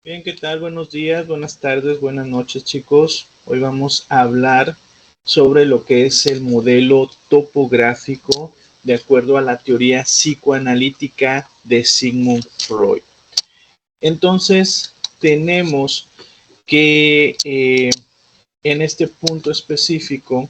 Bien, ¿qué tal? Buenos días, buenas tardes, buenas noches, chicos. Hoy vamos a hablar sobre lo que es el modelo topográfico de acuerdo a la teoría psicoanalítica de Sigmund Freud. Entonces, tenemos que en este punto específico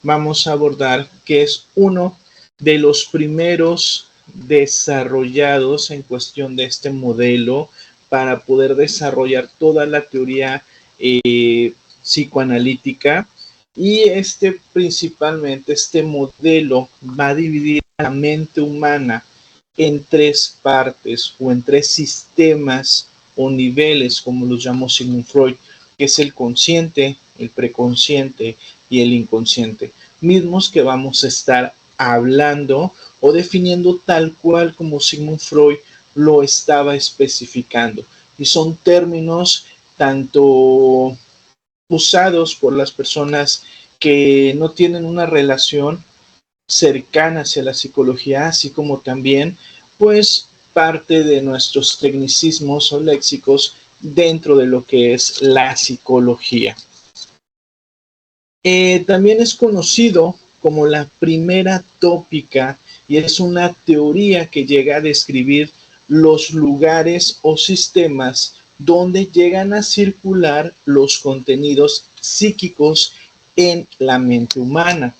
vamos a abordar que es uno de los primeros desarrollados en cuestión de este modelo para poder desarrollar toda la teoría psicoanalítica, y principalmente este modelo va a dividir la mente humana en tres partes o en tres sistemas o niveles, como los llamó Sigmund Freud, que es el consciente, el preconsciente y el inconsciente, mismos que vamos a estar hablando o definiendo tal cual como Sigmund Freud lo estaba especificando. Y son términos tanto usados por las personas que no tienen una relación cercana hacia la psicología, así como también, pues, parte de nuestros tecnicismos o léxicos dentro de lo que es la psicología. También es conocido como la primera tópica y es una teoría que llega a describir los lugares o sistemas donde llegan a circular los contenidos psíquicos en la mente humana.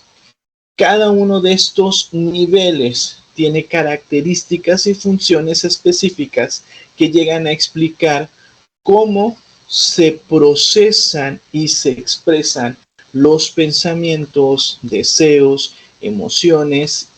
Cada uno de estos niveles tiene características y funciones específicas que llegan a explicar cómo se procesan y se expresan los pensamientos, deseos, emociones,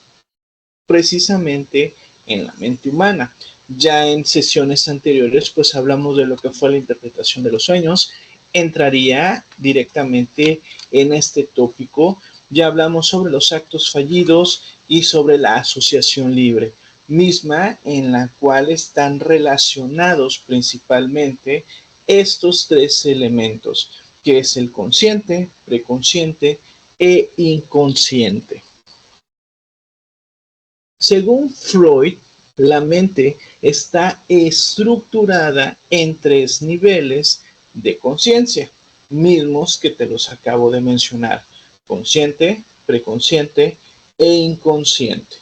precisamente en la mente humana. Ya en sesiones anteriores, pues hablamos de lo que fue la interpretación de los sueños. Entraría directamente en este tópico. Ya hablamos sobre los actos fallidos y sobre la asociación libre, misma en la cual están relacionados principalmente estos tres elementos, que es el consciente, preconsciente e inconsciente. Según Freud, la mente está estructurada en tres niveles de conciencia, mismos que te los acabo de mencionar: consciente, preconsciente e inconsciente.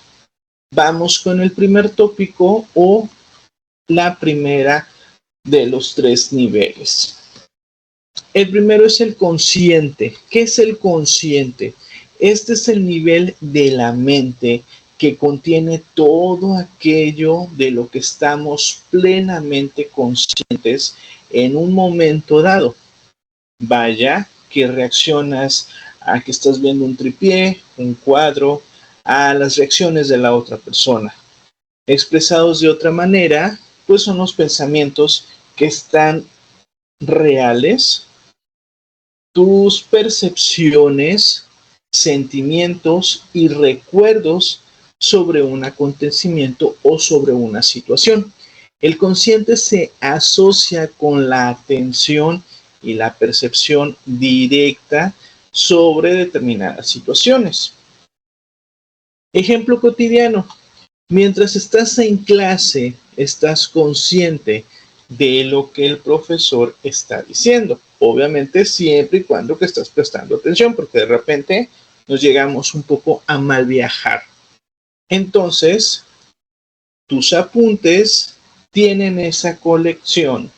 Vamos con el primer tópico o la primera de los tres niveles. El primero es el consciente. ¿Qué es el consciente? Este es el nivel de la mente que contiene todo aquello de lo que estamos plenamente conscientes en un momento dado. Vaya que reaccionas a que estás viendo un tripié, un cuadro, a las reacciones de la otra persona. Expresados de otra manera, pues son los pensamientos que están reales, tus percepciones, sentimientos y recuerdos sobre un acontecimiento o sobre una situación. El consciente se asocia con la atención y la percepción directa sobre determinadas situaciones. Ejemplo cotidiano: mientras estás en clase, estás consciente de lo que el profesor está diciendo. Obviamente siempre y cuando que estás prestando atención, porque de repente nos llegamos un poco a mal viajar. Entonces, tus apuntes tienen esa conexión,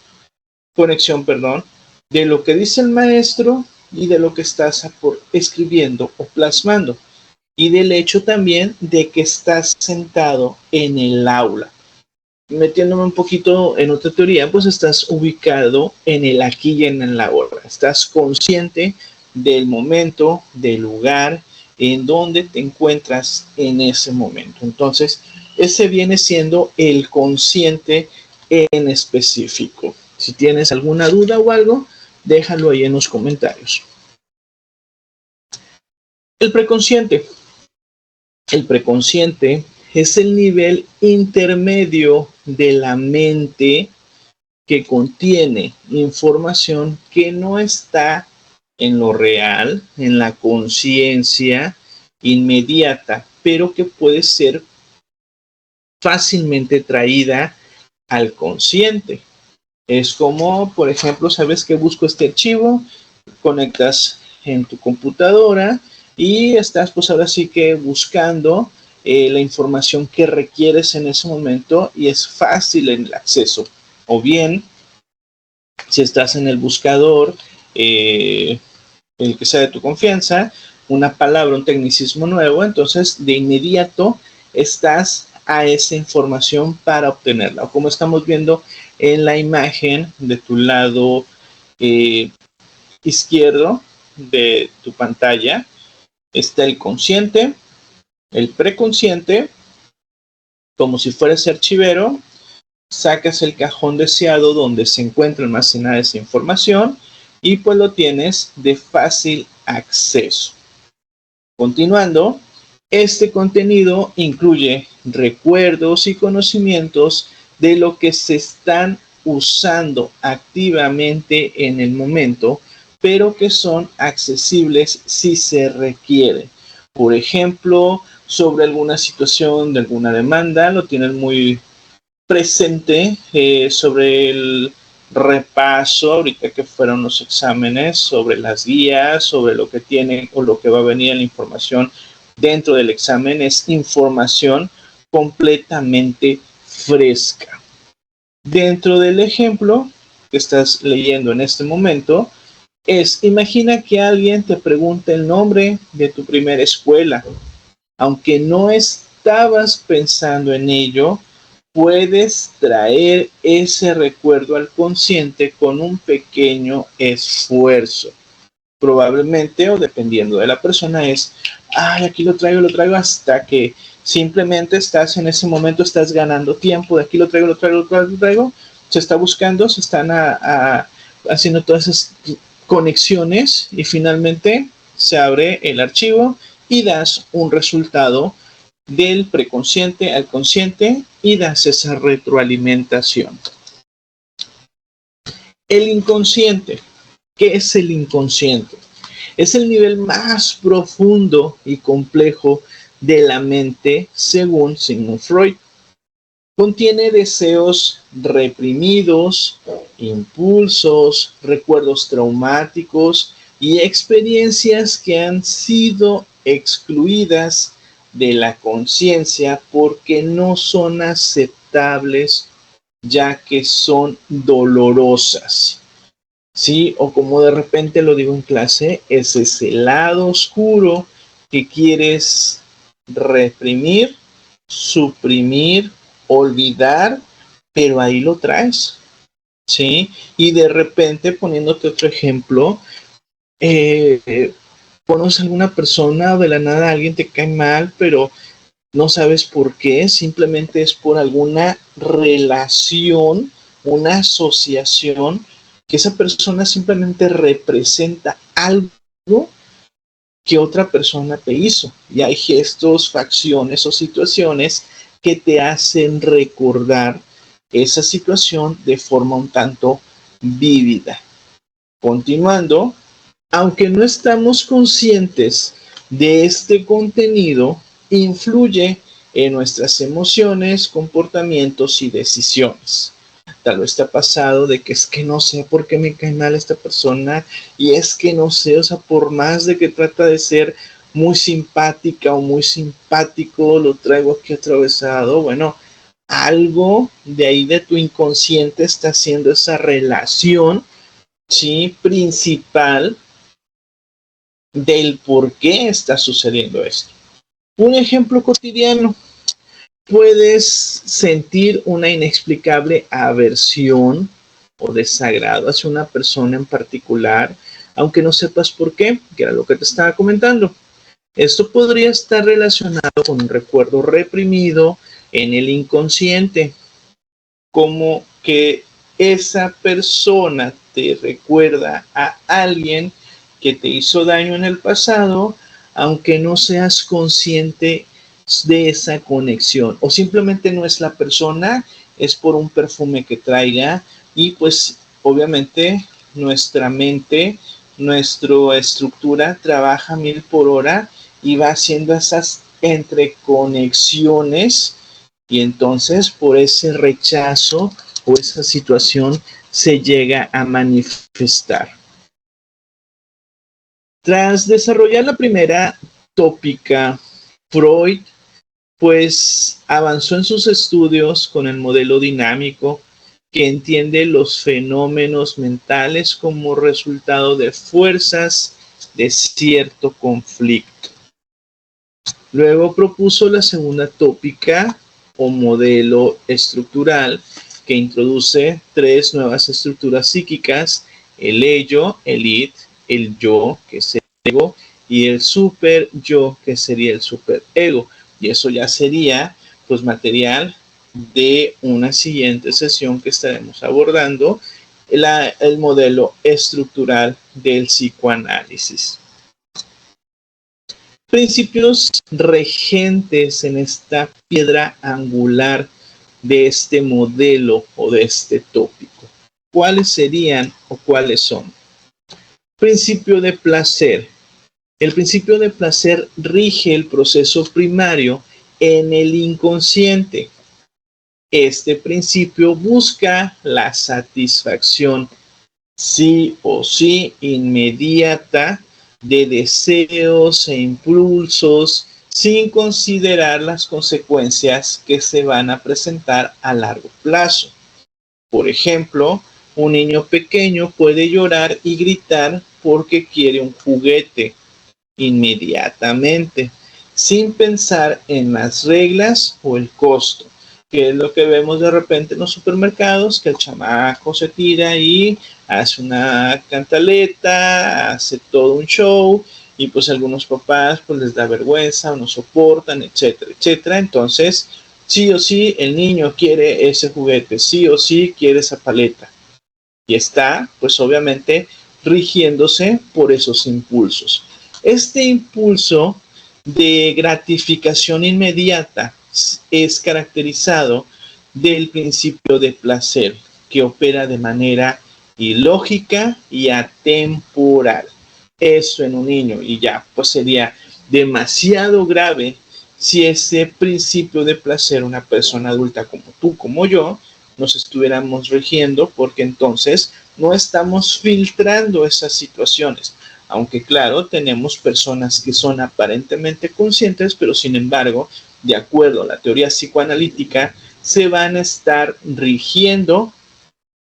de lo que dice el maestro y de lo que estás escribiendo o plasmando, y del hecho también de que estás sentado en el aula. Metiéndome un poquito en otra teoría, pues estás ubicado en el aquí y en el ahora. Estás consciente del momento, del lugar en donde te encuentras en ese momento. Entonces, ese viene siendo el consciente en específico. Si tienes alguna duda o algo, déjalo ahí en los comentarios. El preconsciente. El preconsciente es el nivel intermedio de la mente que contiene información que no está en lo real, en la conciencia inmediata, pero que puede ser fácilmente traída al consciente. Es como, por ejemplo, sabes que busco este archivo, conectas en tu computadora y estás pues ahora sí que buscando la información que requieres en ese momento y es fácil el acceso. O bien, si estás en el buscador, el que sea de tu confianza, una palabra, un tecnicismo nuevo, entonces de inmediato estás a esa información para obtenerla. O como estamos viendo en la imagen de tu lado izquierdo de tu pantalla, está el consciente, el preconsciente, como si fuera ese archivero, sacas el cajón deseado donde se encuentra almacenada esa información y pues lo tienes de fácil acceso. Continuando, este contenido incluye recuerdos y conocimientos de lo que se están usando activamente en el momento, pero que son accesibles si se requiere. Por ejemplo, sobre alguna situación de alguna demanda, lo tienes muy presente sobre el repaso, ahorita que fueron los exámenes, sobre las guías, sobre lo que tiene o lo que va a venir en la información dentro del examen, es información completamente fresca. Dentro del ejemplo que estás leyendo en este momento, imagina que alguien te pregunta el nombre de tu primera escuela. Aunque no estabas pensando en ello, puedes traer ese recuerdo al consciente con un pequeño esfuerzo. Probablemente, o dependiendo de la persona, aquí lo traigo, hasta que simplemente estás en ese momento, estás ganando tiempo, de aquí lo traigo, se está buscando, se están haciendo todas esas conexiones y finalmente se abre el archivo y das un resultado del preconsciente al consciente y das esa retroalimentación. El inconsciente. ¿Qué es el inconsciente? Es el nivel más profundo y complejo de la mente, según Sigmund Freud. Contiene deseos reprimidos, impulsos, recuerdos traumáticos y experiencias que han sido excluidas de la conciencia porque no son aceptables ya que son dolorosas. ¿Sí? O como de repente lo digo en clase, es ese lado oscuro que quieres reprimir, suprimir, olvidar, pero ahí lo traes. ¿Sí? Y de repente, poniéndote otro ejemplo, conoces a alguna persona o de la nada alguien te cae mal, pero no sabes por qué, simplemente es por alguna relación, una asociación, que esa persona simplemente representa algo que otra persona te hizo. Y hay gestos, facciones o situaciones que te hacen recordar esa situación de forma un tanto vívida. Continuando, aunque no estamos conscientes de este contenido, influye en nuestras emociones, comportamientos y decisiones. Tal vez te ha pasado de que es que no sé por qué me cae mal esta persona y es que no sé, o sea, por más de que trata de ser muy simpática o muy simpático, lo traigo aquí atravesado, bueno, algo de ahí de tu inconsciente está haciendo esa relación, ¿sí? Principal del por qué está sucediendo esto. Un ejemplo cotidiano. Puedes sentir una inexplicable aversión o desagrado hacia una persona en particular, aunque no sepas por qué, que era lo que te estaba comentando. Esto podría estar relacionado con un recuerdo reprimido en el inconsciente, como que esa persona te recuerda a alguien que te hizo daño en el pasado, aunque no seas consciente de esa conexión, o simplemente no es la persona, es por un perfume que traiga, y pues obviamente nuestra mente, nuestra estructura trabaja 1000 por hora y va haciendo esas entreconexiones Y entonces por ese rechazo o esa situación se llega a manifestar. Tras desarrollar la primera tópica, Freud pues avanzó en sus estudios con el modelo dinámico que entiende los fenómenos mentales como resultado de fuerzas de cierto conflicto. Luego propuso la segunda tópica o modelo estructural que introduce tres nuevas estructuras psíquicas: el ello, el id, el yo, que es el ego, y el super yo, que sería el superego. Y eso ya sería pues material de una siguiente sesión que estaremos abordando, el modelo estructural del psicoanálisis. Principios regentes en esta piedra angular de este modelo o de este tópico. ¿Cuáles serían o cuáles son? Principio de placer. El principio de placer rige el proceso primario en el inconsciente. Este principio busca la satisfacción sí o sí inmediata de deseos e impulsos sin considerar las consecuencias que se van a presentar a largo plazo. Por ejemplo, un niño pequeño puede llorar y gritar porque quiere un juguete inmediatamente, sin pensar en las reglas o el costo, que es lo que vemos de repente en los supermercados, que el chamaco se tira y hace una cantaleta, hace todo un show, y pues algunos papás pues les da vergüenza o no soportan, etcétera, etcétera. Entonces, sí o sí, el niño quiere ese juguete, sí o sí quiere esa paleta, y está pues obviamente rigiéndose por esos impulsos. Este impulso de gratificación inmediata es caracterizado del principio de placer, que opera de manera ilógica y atemporal. Eso en un niño, y ya pues sería demasiado grave si ese principio de placer una persona adulta como tú, como yo, nos estuviéramos rigiendo, porque entonces no estamos filtrando esas situaciones. Aunque claro, tenemos personas que son aparentemente conscientes, pero sin embargo, de acuerdo a la teoría psicoanalítica, se van a estar rigiendo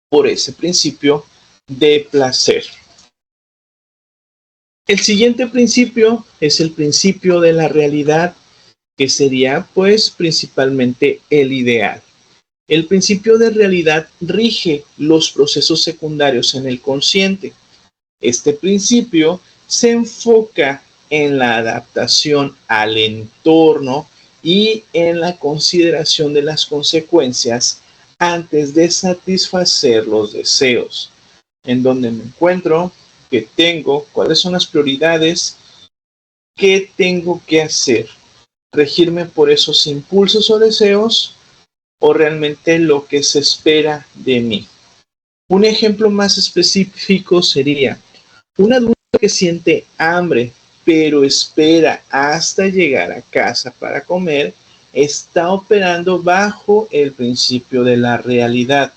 por ese principio de placer. El siguiente principio es el principio de la realidad, que sería pues principalmente el ideal. El principio de realidad rige los procesos secundarios en el consciente. Este principio se enfoca en la adaptación al entorno y en la consideración de las consecuencias antes de satisfacer los deseos. En donde me encuentro, qué tengo, cuáles son las prioridades, qué tengo que hacer, regirme por esos impulsos o deseos o realmente lo que se espera de mí. Un ejemplo más específico sería un adulto que siente hambre, pero espera hasta llegar a casa para comer, está operando bajo el principio de la realidad,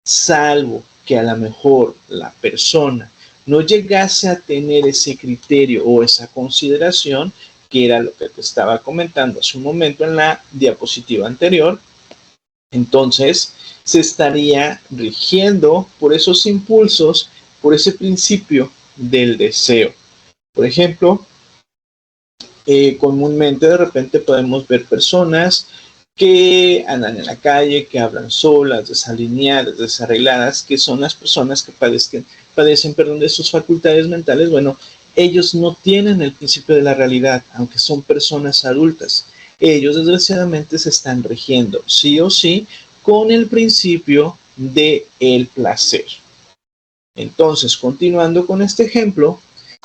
salvo que a lo mejor la persona no llegase a tener ese criterio o esa consideración, que era lo que te estaba comentando hace un momento en la diapositiva anterior. Entonces se estaría rigiendo por esos impulsos, por ese principio del deseo. Por ejemplo, comúnmente de repente podemos ver personas que andan en la calle, que hablan solas, desalineadas, desarregladas, que son las personas que padecen de sus facultades mentales. Bueno, ellos no tienen el principio de la realidad, aunque son personas adultas. Ellos desgraciadamente se están rigiendo, sí o sí, con el principio del placer. Entonces, continuando con este ejemplo,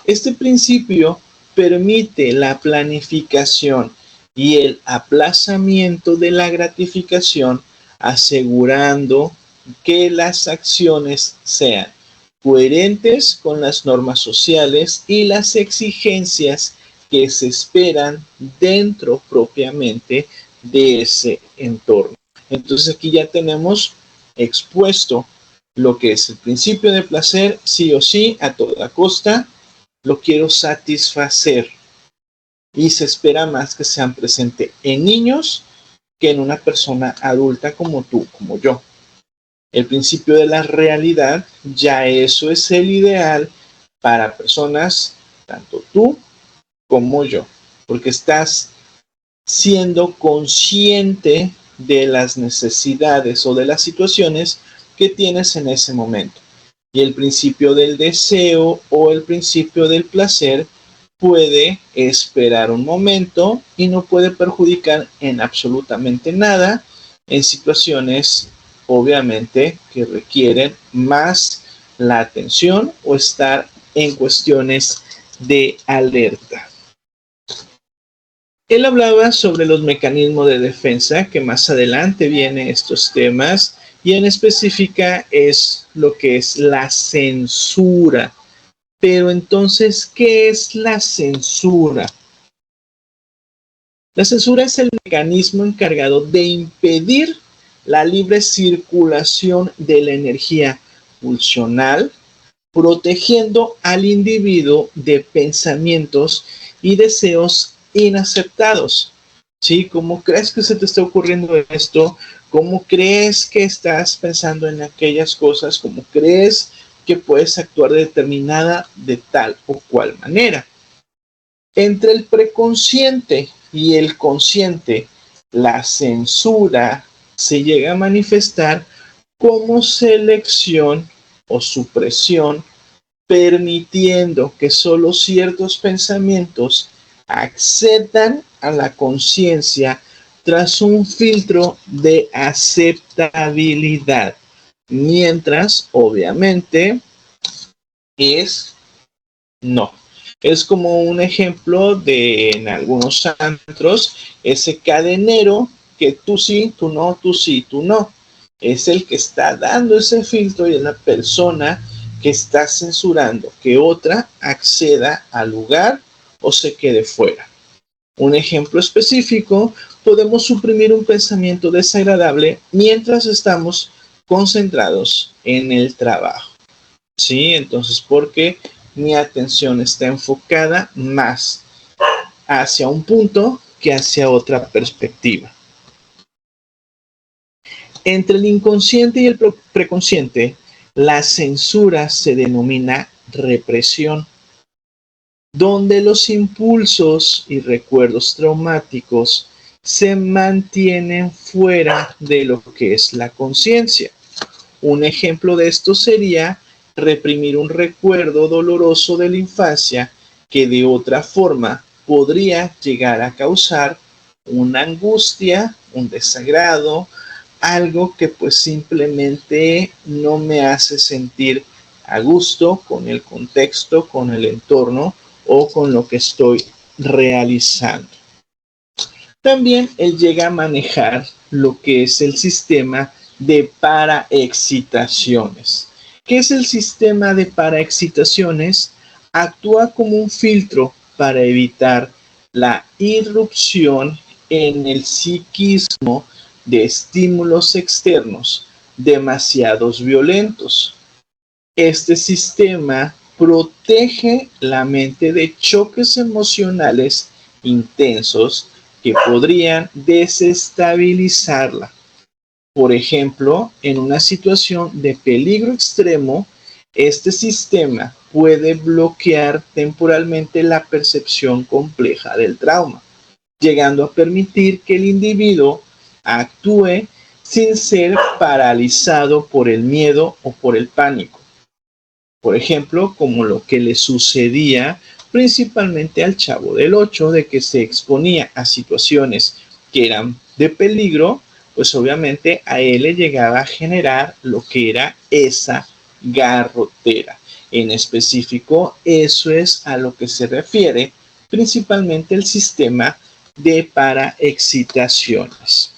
este principio permite la planificación y el aplazamiento de la gratificación, asegurando que las acciones sean coherentes con las normas sociales y las exigencias que se esperan dentro propiamente de ese entorno. Entonces aquí ya tenemos expuesto lo que es el principio de placer, sí o sí, a toda costa, lo quiero satisfacer. Y se espera más que sean presentes en niños que en una persona adulta como tú, como yo. El principio de la realidad, ya eso es el ideal para personas, tanto tú como yo, porque estás siendo consciente de las necesidades o de las situaciones que tienes en ese momento. Y el principio del deseo o el principio del placer puede esperar un momento y no puede perjudicar en absolutamente nada en situaciones, obviamente, que requieren más la atención o estar en cuestiones de alerta. Él hablaba sobre los mecanismos de defensa, que más adelante vienen estos temas, y en específica es lo que es la censura. Pero entonces, ¿qué es la censura? La censura es el mecanismo encargado de impedir la libre circulación de la energía pulsional, protegiendo al individuo de pensamientos y deseos inaceptados. ¿Sí? ¿Cómo crees que se te está ocurriendo esto? ¿Cómo crees que estás pensando en aquellas cosas? ¿Cómo crees que puedes actuar de tal o cual manera? Entre el preconsciente y el consciente, la censura se llega a manifestar como selección o supresión, permitiendo que solo ciertos pensamientos accedan a la conciencia tras un filtro de aceptabilidad, mientras obviamente es no. Es como un ejemplo de en algunos antros, ese cadenero que tú sí, tú no, tú sí, tú no. Es el que está dando ese filtro y es la persona que está censurando que otra acceda al lugar o se quede fuera. Un ejemplo específico, podemos suprimir un pensamiento desagradable mientras estamos concentrados en el trabajo. ¿Sí? Entonces, porque mi atención está enfocada más hacia un punto que hacia otra perspectiva. Entre el inconsciente y el preconsciente, la censura se denomina represión, donde los impulsos y recuerdos traumáticos se mantienen fuera de lo que es la conciencia. Un ejemplo de esto sería reprimir un recuerdo doloroso de la infancia que de otra forma podría llegar a causar una angustia, un desagrado, algo que pues simplemente no me hace sentir a gusto con el contexto, con el entorno o con lo que estoy realizando. También él llega a manejar lo que es el sistema de paraexcitaciones. ¿Qué es el sistema de paraexcitaciones? Actúa como un filtro para evitar la irrupción en el psiquismo de estímulos externos demasiados violentos. Este sistema protege la mente de choques emocionales intensos que podrían desestabilizarla. Por ejemplo, en una situación de peligro extremo, este sistema puede bloquear temporalmente la percepción compleja del trauma, llegando a permitir que el individuo actúe sin ser paralizado por el miedo o por el pánico. Por ejemplo, como lo que le sucedía principalmente al Chavo del Ocho, de que se exponía a situaciones que eran de peligro, pues obviamente a él le llegaba a generar lo que era esa garrotera. En específico, eso es a lo que se refiere principalmente el sistema de paraexcitaciones.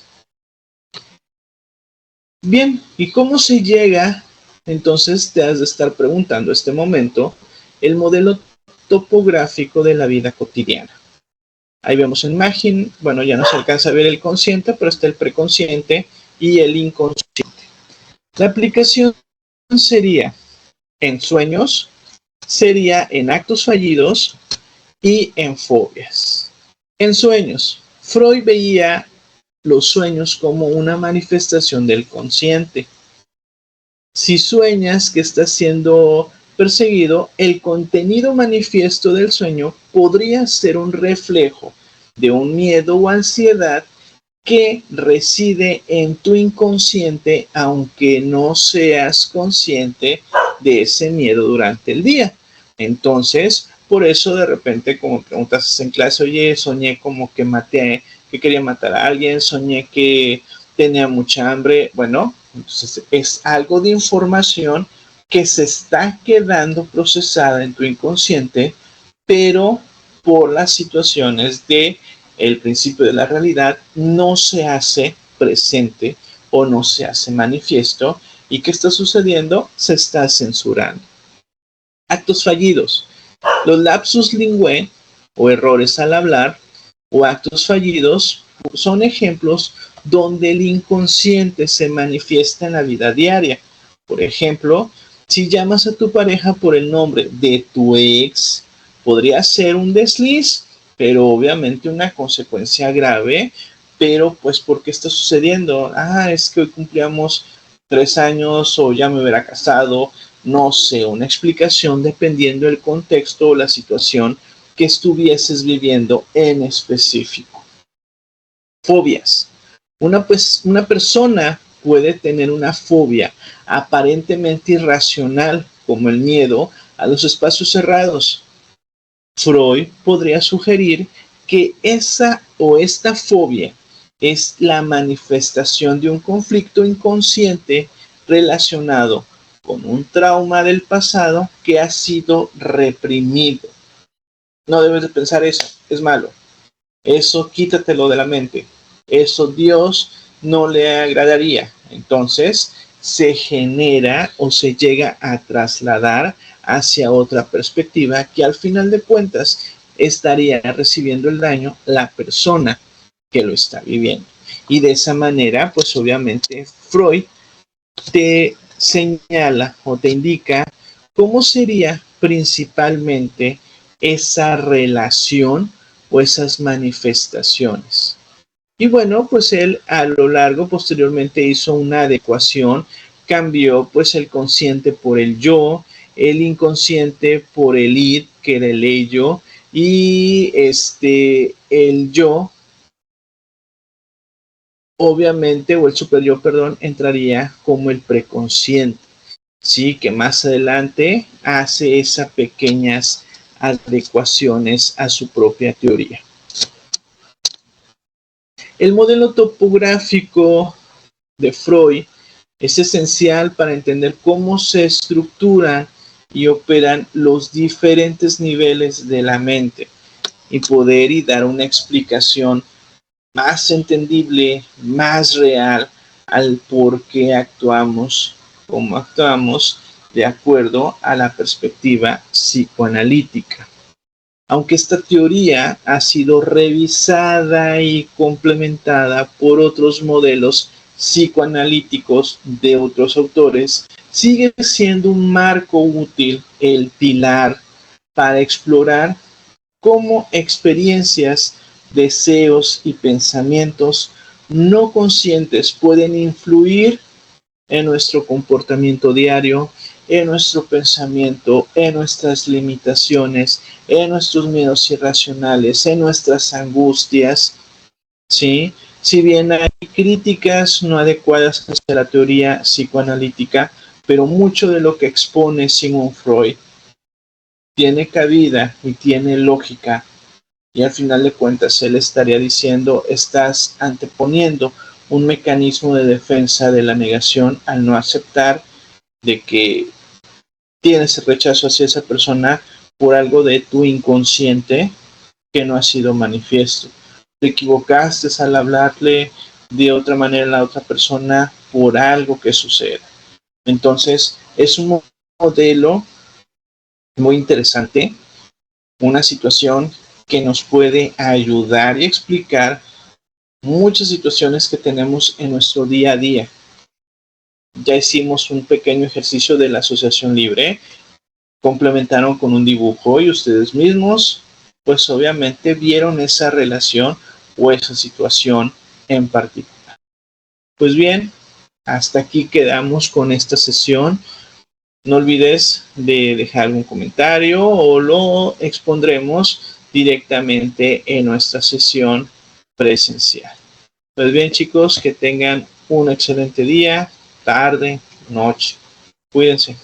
Bien, ¿y cómo se llega? Entonces te has de estar preguntando este momento el modelo topográfico de la vida cotidiana. Ahí vemos en imagen, bueno, ya no se alcanza a ver el consciente, pero está el preconsciente y el inconsciente. La aplicación sería en sueños, sería en actos fallidos y en fobias. En sueños, Freud veía los sueños como una manifestación del consciente. Si sueñas que estás siendo perseguido, el contenido manifiesto del sueño podría ser un reflejo de un miedo o ansiedad que reside en tu inconsciente, aunque no seas consciente de ese miedo durante el día. Entonces, por eso de repente, como preguntas en clase, oye, soñé como que maté, que quería matar a alguien, soñé que tenía mucha hambre. Bueno, entonces es algo de información que se está quedando procesada en tu inconsciente, pero por las situaciones de el principio de la realidad no se hace presente o no se hace manifiesto. ¿Y qué está sucediendo? Se está censurando. Actos fallidos. Los lapsus linguae o errores al hablar o actos fallidos son ejemplos donde el inconsciente se manifiesta en la vida diaria. Por ejemplo, si llamas a tu pareja por el nombre de tu ex, podría ser un desliz, pero obviamente una consecuencia grave. Pero pues, ¿por qué está sucediendo? Es que hoy cumplíamos 3 años o ya me hubiera casado. No sé, una explicación dependiendo del contexto o la situación que estuvieses viviendo en específico. Fobias. Una persona puede tener una fobia aparentemente irracional, como el miedo a los espacios cerrados. Freud podría sugerir que esa o esta fobia es la manifestación de un conflicto inconsciente relacionado con un trauma del pasado que ha sido reprimido. No debes de pensar eso, es malo. Eso quítatelo de la mente. Eso Dios no le agradaría. Entonces se genera o se llega a trasladar hacia otra perspectiva que al final de cuentas estaría recibiendo el daño la persona que lo está viviendo. Y de esa manera, pues obviamente Freud te señala o te indica cómo sería principalmente esa relación o esas manifestaciones. Y bueno, pues él a lo largo posteriormente hizo una adecuación, cambió pues el consciente por el yo, el inconsciente por el id, que era el ello, y el yo obviamente, o el superior, perdón, entraría como el preconsciente, ¿sí? Que más adelante hace esas pequeñas adecuaciones a su propia teoría. El modelo topográfico de Freud es esencial para entender cómo se estructuran y operan los diferentes niveles de la mente y poder y dar una explicación más entendible, más real al por qué actuamos como actuamos de acuerdo a la perspectiva psicoanalítica. Aunque esta teoría ha sido revisada y complementada por otros modelos psicoanalíticos de otros autores, sigue siendo un marco útil, el pilar para explorar cómo experiencias, deseos y pensamientos no conscientes pueden influir en nuestro comportamiento diario, en nuestro pensamiento, en nuestras limitaciones, en nuestros miedos irracionales, en nuestras angustias, ¿sí? Si bien hay críticas no adecuadas hacia la teoría psicoanalítica, pero mucho de lo que expone Sigmund Freud tiene cabida y tiene lógica, y al final de cuentas él estaría diciendo, estás anteponiendo un mecanismo de defensa de la negación al no aceptar de que tienes rechazo hacia esa persona por algo de tu inconsciente que no ha sido manifiesto. Te equivocaste al hablarle de otra manera a la otra persona por algo que sucede. Entonces es un modelo muy interesante, una situación que nos puede ayudar y explicar muchas situaciones que tenemos en nuestro día a día. Ya hicimos un pequeño ejercicio de la asociación libre, complementaron con un dibujo y ustedes mismos, pues obviamente vieron esa relación o esa situación en particular. Pues bien, hasta aquí quedamos con esta sesión. No olvides de dejar algún comentario o lo expondremos directamente en nuestra sesión presencial. Pues bien, chicos, que tengan un excelente día, tarde, noche. Cuídense.